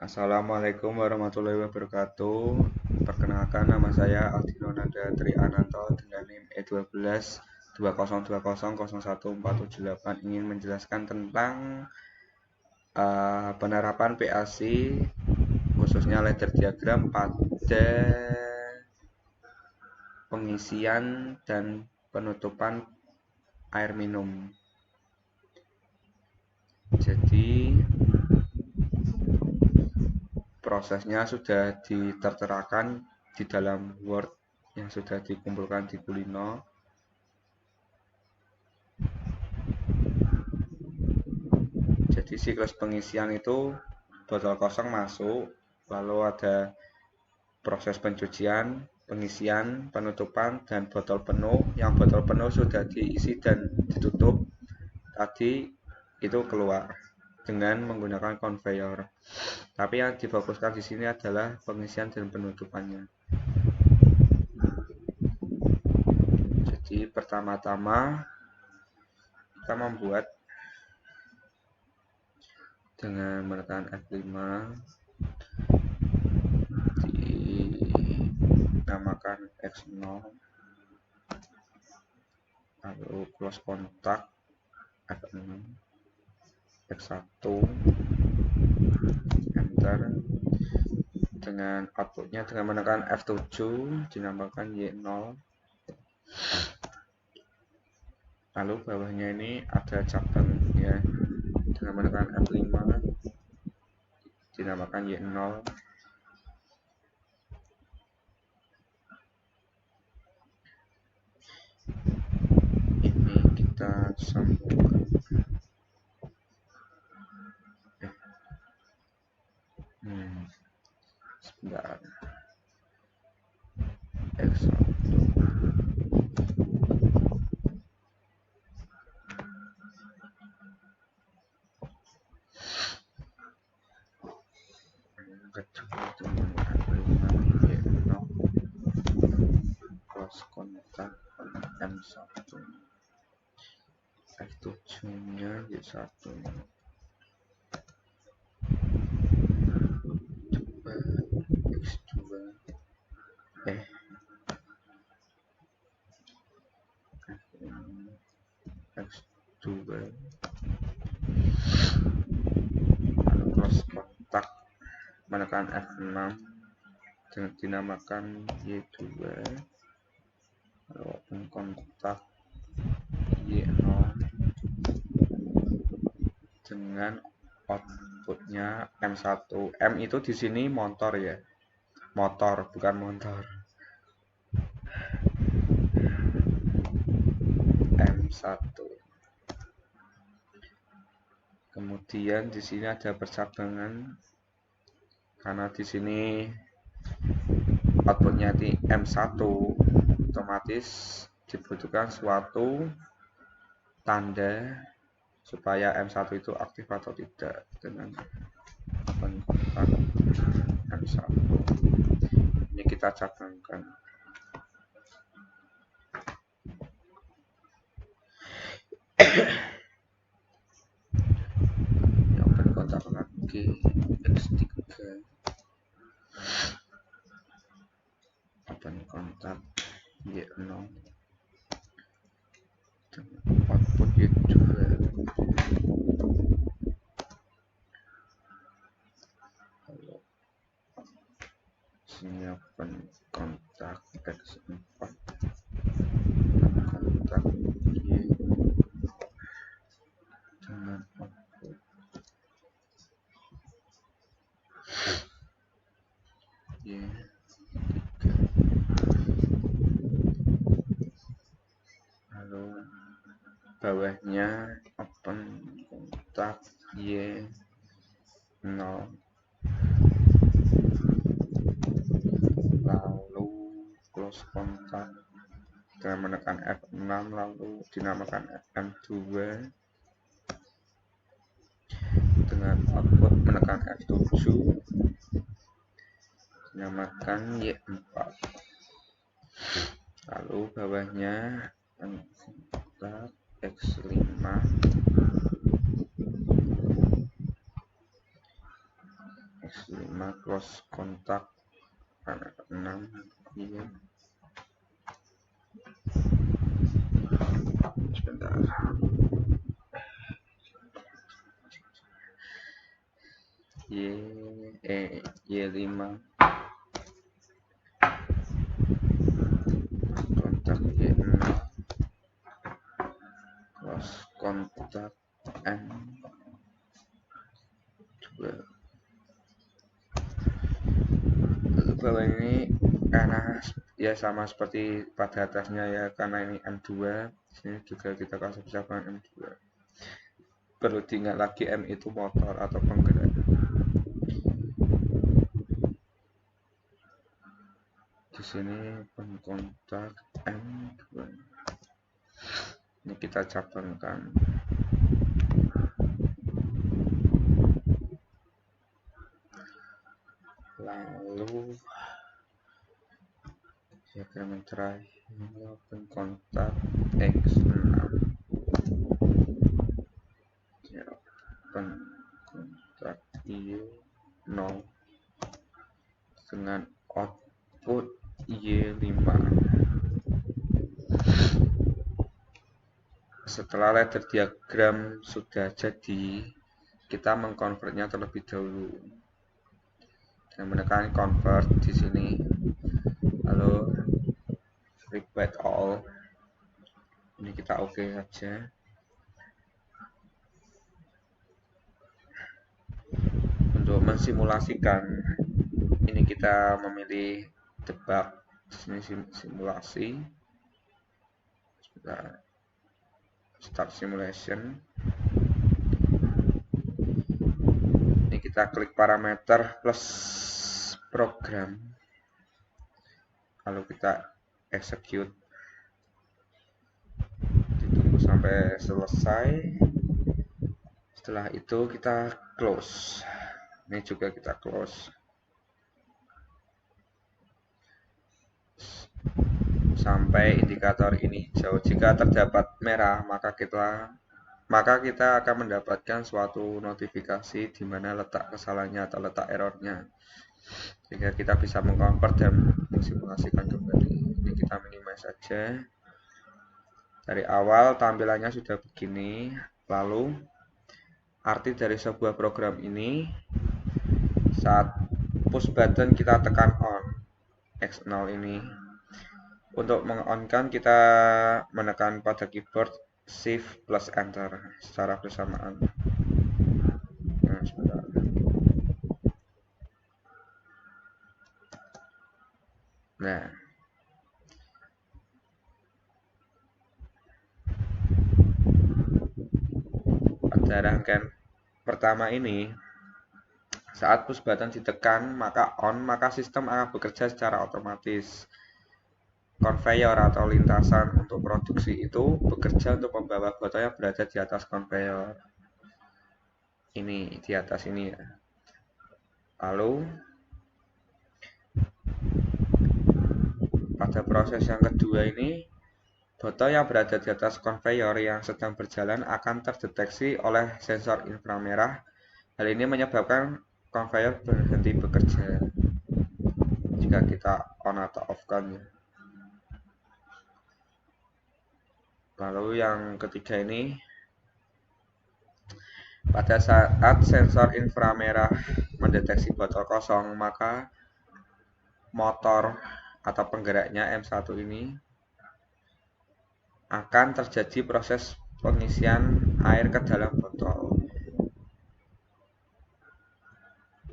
Assalamualaikum warahmatullahi wabarakatuh. Perkenalkan, nama saya Aldino Nanda Triananto dengan NIM E12 2020 014778 ingin menjelaskan tentang penerapan PAC khususnya ladder diagram pada pengisian dan penutupan air minum. Jadi prosesnya sudah diterterakan di dalam Word yang sudah dikumpulkan di Kulino. Jadi siklus pengisian itu botol kosong masuk, lalu ada proses pencucian, pengisian, penutupan, dan botol penuh. Yang botol penuh sudah diisi dan ditutup tadi itu keluar dengan menggunakan conveyor. Tapi yang difokuskan di sini adalah pengisian dan penutupannya. Jadi pertama-tama kita membuat dengan menekan F5, dinamakan X0, lalu close kontak F6, F1, enter. Dengan outputnya dengan menekan F7 dinamakan Y0. Lalu bawahnya ini ada cabang ya, dengan menekan F5 dinamakan Y0. Ini kita sambungkan. Sebentar. X1. Kedua dengan F5 Y0 close kontak M1, F7 nya Y1, X2, X2, lalu close kontak menekan F6 dinamakan Y2, lalu open kontak Y0 dengan outputnya M1. M itu di sini motor ya, motor bukan motor. M1. Kemudian di sini ada percabangan karena di sini outputnya di M1, otomatis dibutuhkan suatu tanda supaya M1 itu aktif atau tidak dengan open kontak M1. Ini kita cabangkan. Ini open kontak lagi X3, open kontak Y0 output Y2, lalu sini open kontak X4, open kontak Y dengan output Y3, lalu bawahnya open kontak Y0, lalu close kontak dengan menekan F6, lalu dinamakan M2 dengan output menekan F7 dinamakan Y4, lalu bawahnya kontak X5, X5 close kontak 6 iya. Sebentar. Y5 kontak Y6 close kontak N2. Bawah ini karena ya sama seperti pada atasnya ya, karena ini M2, sini juga kita kasih persamaan M2. Perlu diingat lagi M itu motor atau penggerak. Di sini pengkontak M2. Ini kita cabangkan. Lalu diagram yang terakhir open kontak X6 open kontak Y0 dengan output Y5. Setelah ladder diagram sudah jadi, kita mengkonvertnya terlebih dahulu dan menekan convert di sini, lalu repeat all. Ini kita oke saja. Untuk mensimulasikan ini kita memilih debug, di sini simulasi. Start simulation. Ini kita klik parameter plus program, lalu kita execute, ditunggu sampai selesai. Setelah itu kita close. Ini juga kita close sampai indikator ini hijau. Jika terdapat merah, maka kita akan mendapatkan suatu notifikasi di mana letak kesalahannya atau letak errornya, sehingga kita bisa mengkonvert dan mensimulasikan kembali. Ini kita minimize saja. Dari awal tampilannya sudah begini. Lalu arti dari sebuah program ini, saat push button kita tekan on X0 ini. Untuk meng-on-kan kita menekan pada keyboard Shift plus Enter secara bersamaan. Nah, pada rangkaian pertama ini, saat push button ditekan maka on, maka sistem akan bekerja secara otomatis. Konveyor atau lintasan untuk produksi itu bekerja untuk membawa botol yang berada di atas konveyor. Ini di atas ini ya. Lalu pada proses yang kedua ini, botol yang berada di atas konveyor yang sedang berjalan akan terdeteksi oleh sensor inframerah. Hal ini menyebabkan konveyor berhenti bekerja jika kita on atau off kan ya. Lalu yang ketiga ini, pada saat sensor inframerah mendeteksi botol kosong, maka motor atau penggeraknya M1 ini akan terjadi proses pengisian air ke dalam botol.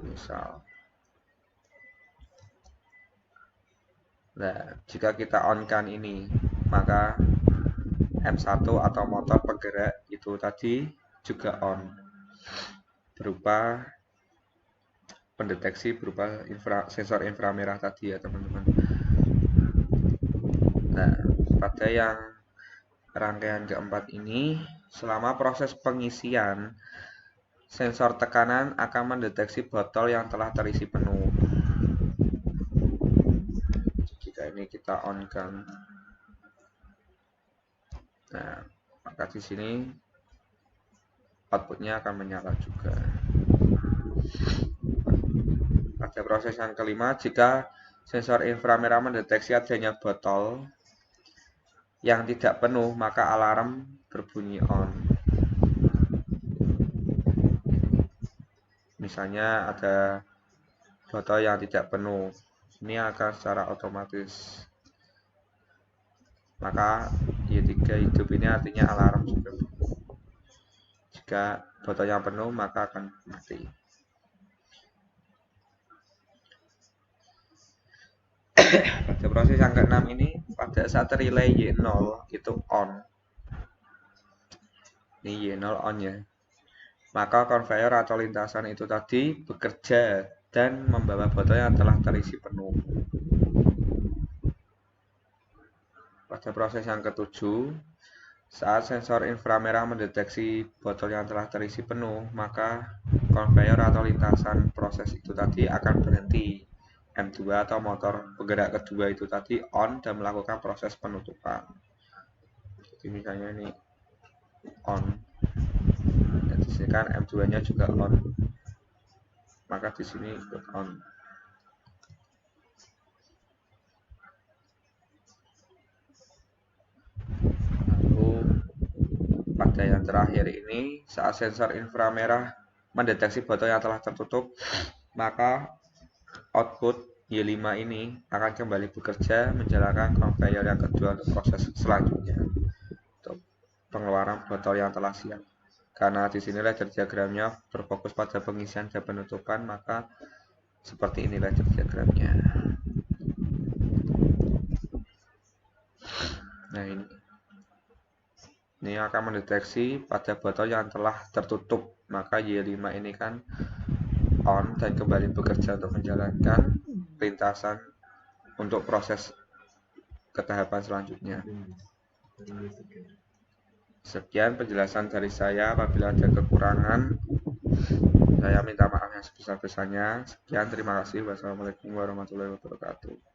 Misal, nah, jika kita on-kan ini, maka M1 atau motor penggerak itu tadi juga on, berupa pendeteksi berupa sensor inframerah tadi ya teman-teman. Nah, pada yang rangkaian keempat ini, selama proses pengisian, sensor tekanan akan mendeteksi botol yang telah terisi penuh. Jika ini kita on kan, nah, maka di sini outputnya akan menyala juga. proses yang kelima, jika sensor inframerah mendeteksi adanya botol yang tidak penuh, maka alarm berbunyi on. Misalnya ada botol yang tidak penuh, ini akan secara otomatis. Maka Y3 hidup ini artinya alarm sudah bunyi. Jika botolnya penuh, maka akan mati. Pada proses yang keenam ini, pada saat relay Y0 itu on. Ini Y0 on ya. Maka konveyor atau lintasan itu tadi bekerja dan membawa botol yang telah terisi penuh. Pada proses yang ketujuh, saat sensor inframerah mendeteksi botol yang telah terisi penuh, maka konveyor atau lintasan proses itu tadi akan berhenti. M2 atau motor penggerak kedua itu tadi on dan melakukan proses penutupan. Jadi misalnya ini on, dan di sini kan M2-nya juga on, maka di sini ikut on. Lalu pada yang terakhir ini, saat sensor inframerah mendeteksi botol yang telah tertutup, maka output Y5 ini akan kembali bekerja menjalankan konveyor yang kedua untuk proses selanjutnya, untuk pengeluaran botol yang telah siap. Karena di sini ledger diagramnya berfokus pada pengisian dan penutupan, maka seperti ini ledger diagramnya. Nah, ini akan mendeteksi pada botol yang telah tertutup, maka Y5 ini kan on dan kembali bekerja untuk menjalankan lintasan untuk proses ke tahapan selanjutnya. Sekian penjelasan dari saya. Apabila ada kekurangan, saya minta maaf yang sebesar-besarnya. Sekian, terima kasih. Wassalamualaikum warahmatullahi wabarakatuh.